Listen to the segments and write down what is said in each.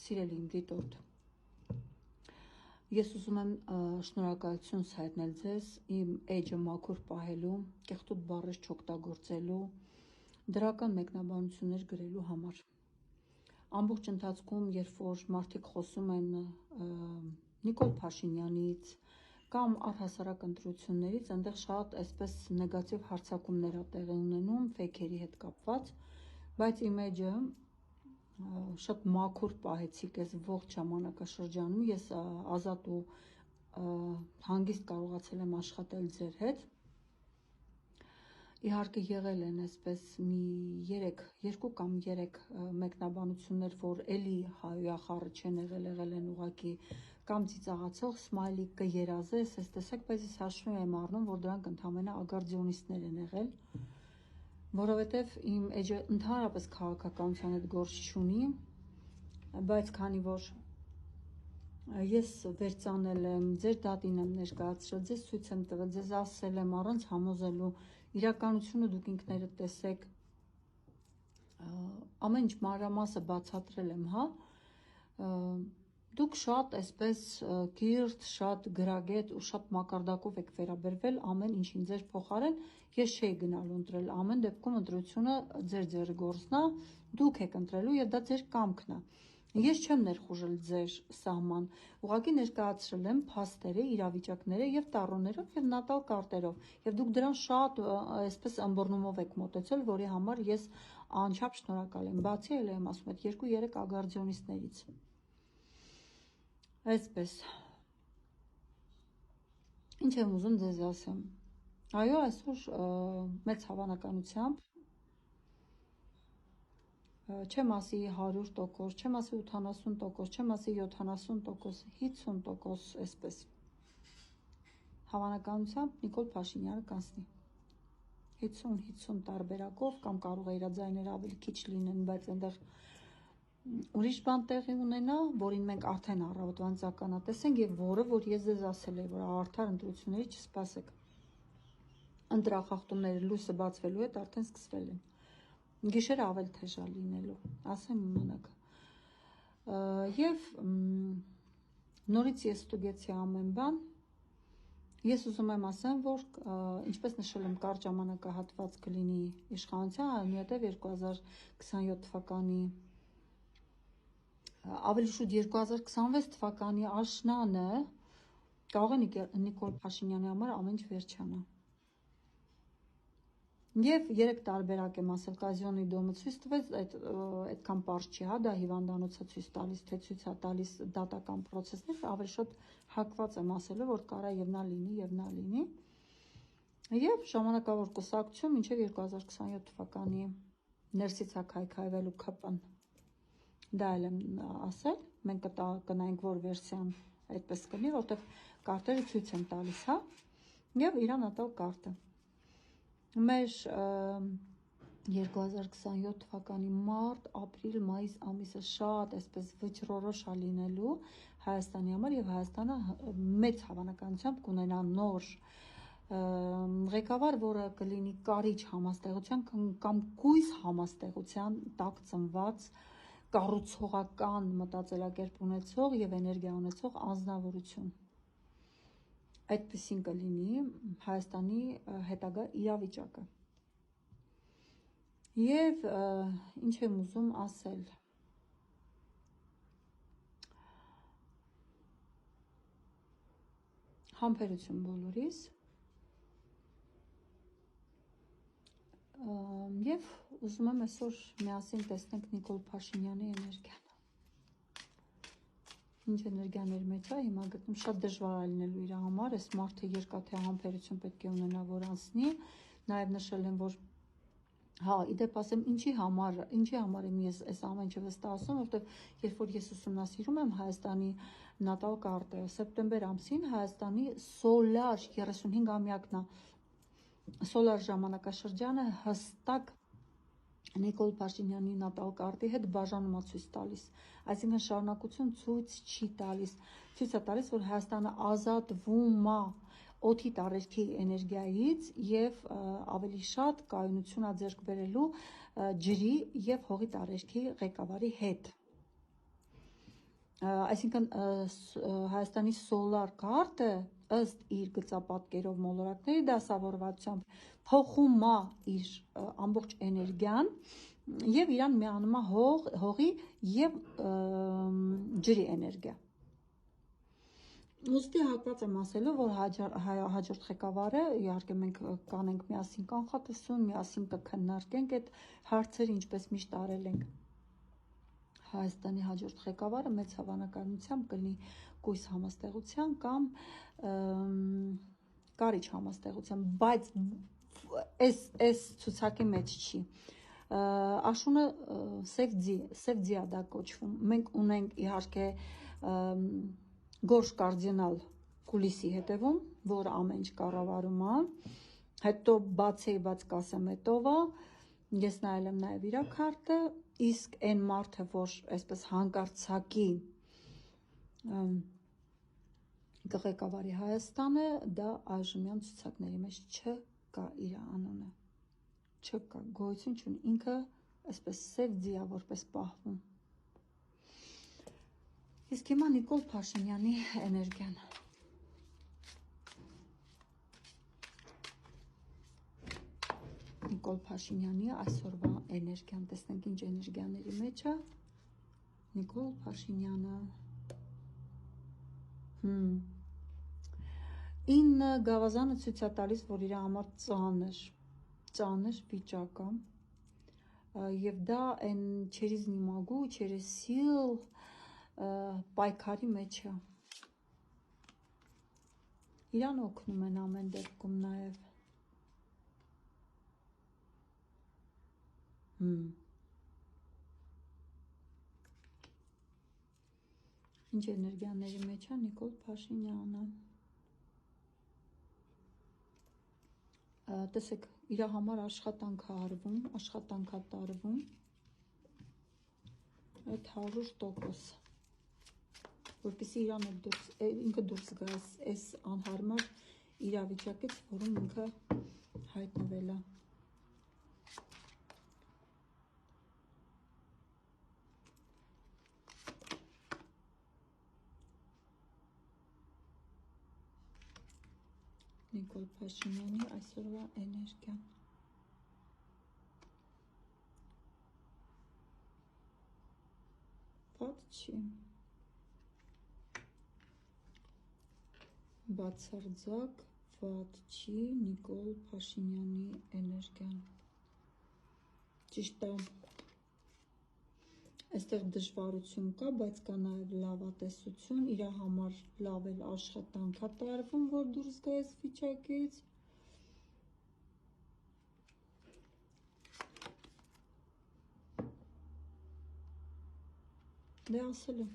Սիրելի իմ դիտորդ, ես ուզում եմ շնորհակալություն հայտնել ձեզ իմ էջը մաքուր պահելու, կեղտոտ բառեր չօգտագործելու, դրական մեկնաբանություններ գրելու համար։ Ամբողջ ընթացքում, երբ որ մարդիկ խոսում են Նիկոլ Փաշինյանից կամ առհասարակ ընտրություններից, այնտեղ շատ այսպես նեգատիվ հարձակումներ ա տեղի ունենում ֆեյքերի հետ կապված, բայց իմ էջը շատ մաքուր պահեցիք այս ողջ ժամանակաշրջանում, ես ազատ ու հանգիստ կարողացել եմ աշխատել ձեր հետ։ Իհարկե եղել են այսպես մի 2 կամ 3 մեկնաբանություններ, որ էլի հայոյախառը չեն եղել են ուղակի կամ ծիծաղացող սմայլիկ կերազես, այս տեսակ, բայց ես հաշվի եմ առնում, որ դրանք ընդհանրապես ագարձիոնիստներ են եղել, որովհետև իմ էջը ընդհանրապես քաղաքականության հետ գործ չունի, բայց քանի որ ես վերծանել եմ, ձեր դատին եմ ներկայացրել, ձեզ ցույց եմ տվել, ձեզ ասել եմ առանց համոզելու, իրականությունը դուք ինքներդ տեսեք, ամեն ինչ մանրամասը բացատրել եմ, հա, դուք շատ այսպես կիրթ, շատ գրագետ ու շատ մակարդակով եք վերաբերվել ամեն ինչին ձեր փոխարեն, ես չէի գնալու ընտրել, ամեն դեպքում ընտրությունը ձեր ձեռքորձն է, դուք եք ընտրելու եւ դա ձեր կամքն է։ Ես չեմ ներխուժել ձեր սահման, ուղղակի ներկայացրել եմ փաստերը, իրավիճակները եւ տառոներով եւ նատալ կարտերով, եւ դուք դրան շատ այսպես ըմբռնումով եք մոտեցել, որի համար ես անչափ շնորհակալ եմ, բացի էլ եմ ասում այդ 2-3 ագարձիոնիստներից։ Այսպես, ինչ եմ ուզում ձեզ ասեմ, այո, այսօր մեծ հավանականությամբ չեմ ասի 100%, չեմ ասի 80%, չեմ ասի 70%, 50% այսպես հավանականությամբ Նիկոլ Փաշինյանը կանցնի 50-50 տարբերակով կամ կարող է իր ձայները ավելի քիչ լինեն, բայց այնտեղ ուրիշ բան տեղի ունենա, որին մենք արդեն առավոտվանից ականատես ենք եւ որը որ ես ձեզ ասել եմ, որ արդար ընտրությունների չսպասեք։ Ընտրախախտումները լույսը բացվելու հետ արդեն սկսվել են։ Գիշերը ավելի թեժ է լինելու, ասեմ իմանաք։ Եվ նորից ես ստուգեցի ամեն բան։ Ես ուզում եմ ասեմ, որ ինչպես նշել եմ, կարճ ժամանակահատված կլինի իշխանության, այնուհետև 2027 թվականի ավելի շուտ 2026 թվականի աշնանը կարող է Նիկոլ Փաշինյանի համար ամեն ինչ վերջանա։ Եվ 3 տարբերակ եմ ասել, Կազյոնի դոմը ցույց տվեց, այդքան պարզ չի, հա, դա հիվանդանոցը ցույց տալիս, թե ցույց է տալիս դատական process-ներ, ավելի շատ հակված եմ ասելու, որ կարա եւ նա լինի։ Եվ ժամանակավոր կուսակցություն մինչև 2027 թվականի ներսից է քայքայվելու ԿՊ-ն։ Դա էլ եմ ասել, մենք կնայենք, որ վերսիան այդպես կլինի, որտեղ կարտերը ցույց են տալիս, հա, եւ իր նատալ կարտը։ Մեր 2027 թվականի մարտ, ապրիլ, մայիս ամիսը շատ այսպես վճռորոշ է լինելու Հայաստանի համար եւ Հայաստանը մեծ հավանականությամբ կունենա նոր ղեկավար, որը կլինի կարիճ համաստեղության կամ կույս համաստեղության տակ ծնված կառուցողական մտածելակերպ ունեցող եւ էներգիա ունեցող անձնավորություն։ Այդպեսին կլինի Հայաստանի հետագա իրավիճակը։ Եվ ինչ եմ ուզում ասել։ Համբերություն բոլորիս։ Եվ ուզում եմ այսօր միասին տեսնենք Նիկոլ Փաշինյանի էներգիան։ Ինչ էներգիաներ մեջ է, հիմա գտնում շատ դժվար է լինելու իր համար, այս մարդը երկաթե համբերություն պետք է ունենա, որ անցնի, նաև նշել եմ, որ հա, իդեպ ասեմ, ինչի համար եմ ես այս ամեն ինչը վստահում, որովհետև երբ որ ես ուսումնասիրում եմ Հայաստանի նատալ կարտը, սեպտեմբեր ամսին Հայաստանի սոլար 35-ամյակն է, սոլար ժամանակաշրջանը հստակ Նիկոլ Փաշինյանի նատալ կարտի հետ բաժանումա ցույց տալիս, այսինքն շարունակություն ցույց չի տալիս, ցույց է տալիս, որ Հայաստանը ազատվում է օդի տարերքի էներգիայից եւ ավելի շատ կայունություն է ձեռք բերելու ջրի եւ հողի տարերքի ղեկավարի հետ։ այսինքն Հայաստանի սոլար կարտը ըստ իր գծապատկերով մոլորակների դասավորվածությամբ փոխում է իր ամբողջ էներգիան եւ իրան միանում է հողի եւ ջրի էներգիա։ Ուստի հակված եմ ասելու, որ հաջորդ ղեկավարը, իհարկե մենք կանենք միասին կանխատեսում, միասին կքննարկենք այդ հարցերը, ինչպես միշտ արել ենք։ Հայաստանի հաջորդ ղեկավարը մեծ հավանականությամբ կլինի կույս համաստեղության կամ կարիճ համաստեղության, բայց այս ցուցակի մեջ չի։ Աշունը սև ձիա դա կոչվում։ Մենք ունենք իհարկե գորշ կարդինալ կուլիսի հետևում, որը ամեն ինչ կառավարում է, հետո բաց կասեմետով է, ես նայել եմ նաև իր քարտը, իսկ այն մարդը, որ այսպես հանկարծակի կղեկավարի Հայաստանը, դա այժմյան ցուցակների մեջ չկա իր անունը, չկա, գոյություն չունի, ինքը այսպես սև ձիա որպես պահվում։ Իսկ հիմա Նիկոլ Փաշինյանի էներգիան։ Նիկոլ Փաշինյանի այսօրվա էներգիան, տեսնենք ինչ էներգիաների մեջ է։ Նիկոլ Փաշինյանը 9 գավազանը ցույց է տալիս, որ իր համար ծանր վիճակ է։ Եվ դա այն через не могу, через сил պայքարի մեջ է։ Իրան օգնում են ամեն դեպքում նաև։ Ինչ էներգիաների մեջ է Նիկոլ Փաշինյանը։ Տեսեք, իր համար աշխատանք է արվում, աշխատանք է տարվում։ Այդ 100%, որպեսզի ինքը դուրս գա այս անհարմար իրավիճակից, որում ինքը հայտնվել է։ Նիկոլ Փաշինյանի այսօրվա էներգիան։ Ված չի։ Բացարձակ ված չի Նիկոլ Փաշինյանի էներգիան։ Ճիշտ է, այստեղ դժվարություն կա, բայց կա նաև լավատեսություն, իր համար լավ էլ աշխատանք է տարվում, որ դուրս գա այս վիճակից։ Դե ասել եմ,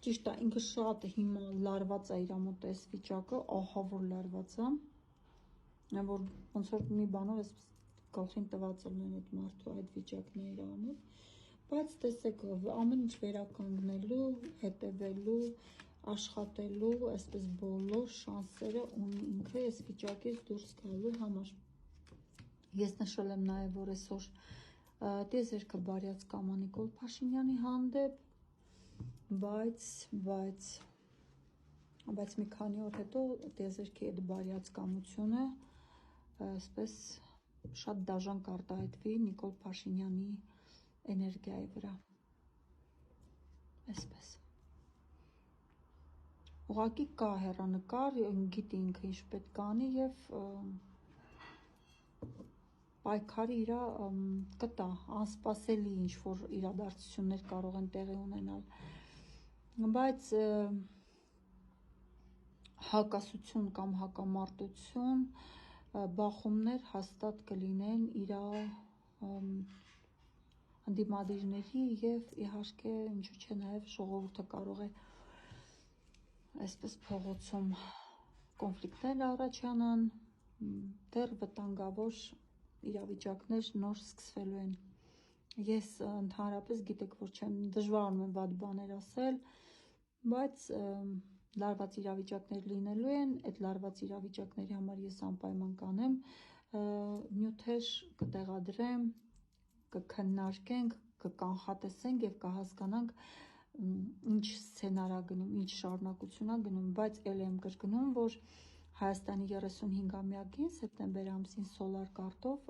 ճիշտ է, ինքը շատ հիմա լարված է իր մոտ այս վիճակը, ահա որ լարված է, որ ոնց որ մի բանով գլխին տված լինեն այդ մարդու այդ վիճակն է իր մոտ, բայց տեսեք, ամեն ինչ վերականգնելու, հետևելու, աշխատելու, այսպես բոլոր շանսերը ունի ինքը այս վիճակից դուրս գալու համար։ Ես նշել եմ նաև, որ այսօր տիեզերքը բարյաց կամա Նիկոլ Փաշինյանի հանդեպ, բայց մի քանի օր հետո տիեզերքի այդ բարյաց կամությունը այսպես շատ դաժան կարտահայտվի Նիկոլ Փաշինյանի էներգիայի վրա, այսպես։ Ուղղակի կա հեռանկար, գիտի ինքը ինչ պետք է անի և պայքարի իր կտա, անսպասելի ինչ-որ իրադարձություններ կարող են տեղի ունենալ, բայց հակասություն կամ հակամարտություն, բախումներ հաստատ կլինեն իր ընդդիմադիրների և իհարկե ինչու՞ չէ նաև ժողովուրդը կարող է այսպես փողոցում կոնֆլիկտներ առաջանան, դեռ վտանգավոր իրավիճակներ նոր սկսվելու են։ Ես ընդհանրապես գիտեք, որ չեմ դժվարանում եմ վատ բաներ ասել, բայց լարված իրավիճակներ լինելու են, այդ լարված իրավիճակների համար ես անպայման կանեմ, նյութեր կտեղադրեմ, կքննարկենք, կկանխատեսենք և կհասկանանք ինչ սցենար է գնում, ինչ շարունակություն է գնում, բայց ել եմ կրկնում, որ Հայաստանի 35-ամյակին սեպտեմբեր ամսին սոլար կարտով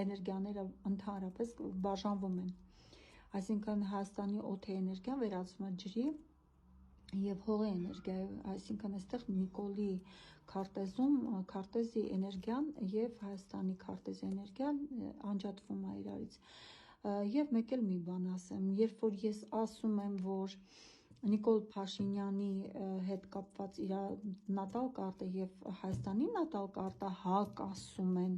էներգիաները ընդհանրապես բաժանվում են։ Այսինքն Հայաստանի օդի էներգիան վերածվում է ջրի եւ հողի էներգիայի, այսինքն այստեղ Նիկոլի քարտեզի էներգիան եւ Հայաստանի քարտեզի էներգիան անջատվում է իրարից։ Եվ մեկ էլ մի բան ասեմ, երբ որ ես ասում եմ, որ Նիկոլ Փաշինյանի հետ կապված իր նատալ կարտը եւ Հայաստանի նատալ կարտը հակասում են,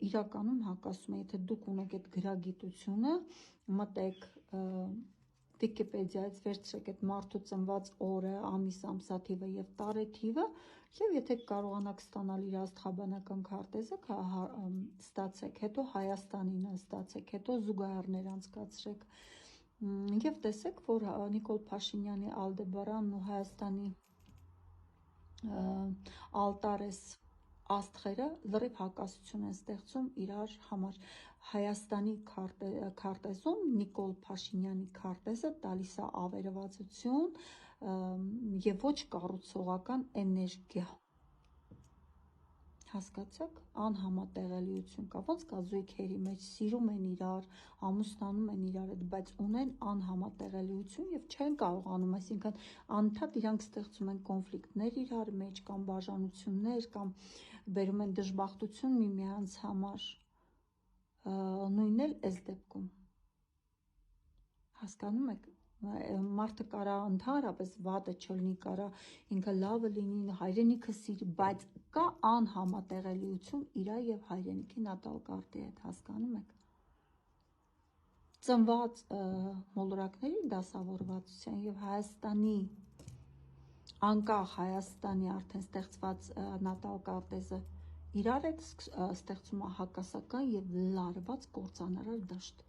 իրականում հակասում են, եթե դուք ունեք այդ գրագիտությունը, մտեք Վիկիպեդիայից վերցրեք այդ մարդու ծնված օրը, ամիս, ամսաթիվը եւ տարեթիվը, եւ եթե կարողանաք ստանալ իր աստղաբանական քարտեզը, ստացեք, հետո Հայաստանինը ստացեք, հետո զուգահեռներ անցկացրեք եւ տեսեք, որ Նիկոլ Փաշինյանի Ալդեբարանն ու Հայաստանի Ալտարես աստղերը լրիվ հակասություն են ստեղծում իրար համար։ Հայաստանի քարտեզում Նիկոլ Փաշինյանի քարտեզը տալիս է ավերվածություն եւ ոչ կառուցողական էներգիա։ Հասկացաք, անհամատեղելիություն կա, ոնց կա զույգերի մեջ սիրում են իրար, ամուսնանում են իրար, բայց ունեն անհամատեղելիություն եւ չեն կարողանում, այսինքն անդադ իրանք ստեղծում են կոնֆլիկտներ իրար մեջ կամ բաժանություններ կամ բերում են դժբախտություն միմյանց համար, նույնն էլ այս դեպքում։ Հասկանում եք, մարդը կարա ընդհանրապես վատը չլինի, կարա ինքը լավը լինի, հայրենիքը սիրի, բայց կա անհամատեղելիություն իրա եւ հայրենիքի նատալ կարտի հետ, հասկանում եք։ Ծնված մոլորակների դասավորվածության եւ Հայաստանի անկախ Հայաստանի արդեն ստեղծված նատալ կարտեզը իրար հետ ստեղծում է հակասական եւ լարված կործանարար դաշտ։